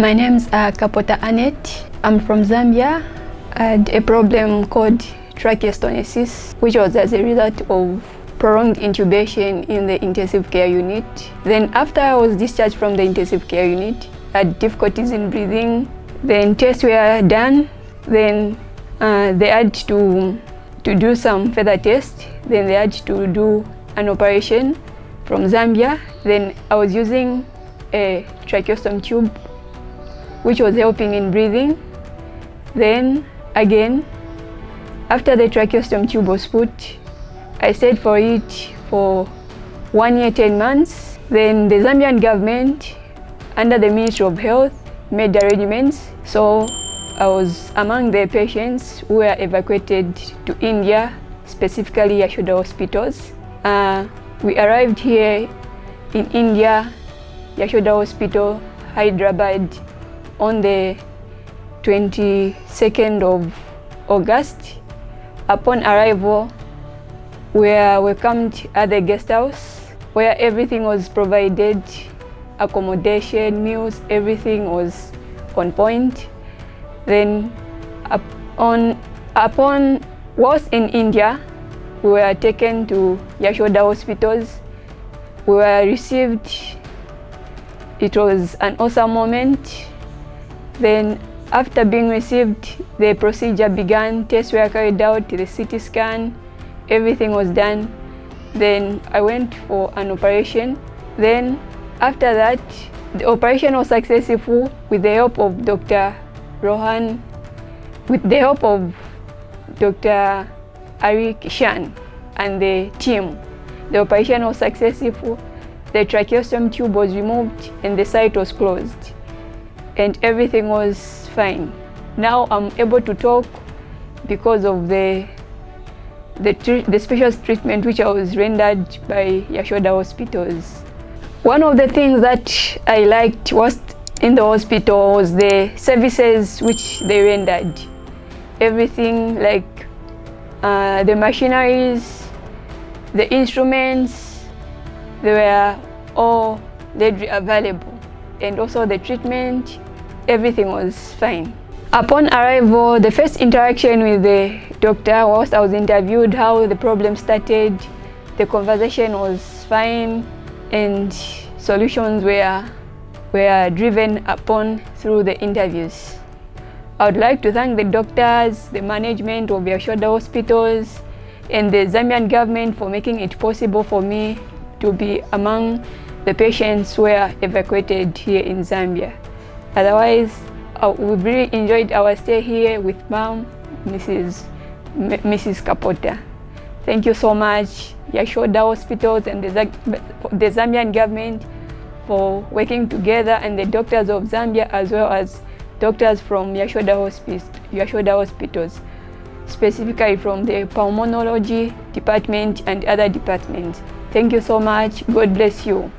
My name's Kapota Annette. I'm from Zambia. I had a problem called Tracheal Stenosis, which was as a result of prolonged intubation in the intensive care unit. Then after I was discharged from the intensive care unit, I had difficulties in breathing. Then tests were done. Then they had to do some further tests. Then they had to do an operation from Zambia. Then I was using a tracheostomy tube, which was helping in breathing. Then again, after the tracheostomy tube was put, I stayed for it for 1 year, 10 months. Then the Zambian government, under the Ministry of Health, made arrangements. So I was among the patients who were evacuated to India, specifically Yashoda hospitals. We arrived here in India, Yashoda Hospital, Hyderabad, on the 22nd of August. Upon arrival, we were welcomed at the guest house where everything was provided, accommodation, meals, everything was on point. Then whilst in India, we were taken to Yashoda hospitals. We were received. It was an awesome moment. Then after being received, the procedure began. Tests were carried out, the CT scan, everything was done. Then I went for an operation. Then after that, the operation was successful with the help of Dr. Rohan, with the help of Dr. Arik Shan and the team. The operation was successful. The tracheostomy tube was removed and the site was closed, and everything was fine. Now I'm able to talk because of the special treatment which I was rendered by Yashoda hospitals. One of the things that I liked was in the hospital was the services which they rendered. Everything like the machineries, the instruments, they were all readily available. And also the treatment, everything was fine. Upon arrival, the first interaction with the doctor whilst I was interviewed, how the problem started, the conversation was fine, and solutions were driven upon through the interviews. I would like to thank the doctors, the management of Yashoda hospitals, and the Zambian government for making it possible for me to be among the patients who were evacuated here in Zambia. Otherwise, we've really enjoyed our stay here with Mom, Mrs. Kapota. Thank you so much, Yashoda hospitals and the Zambian government for working together, and the doctors of Zambia as well as doctors from Yashoda hospitals, specifically from the pulmonology department and other departments. Thank you so much. God bless you.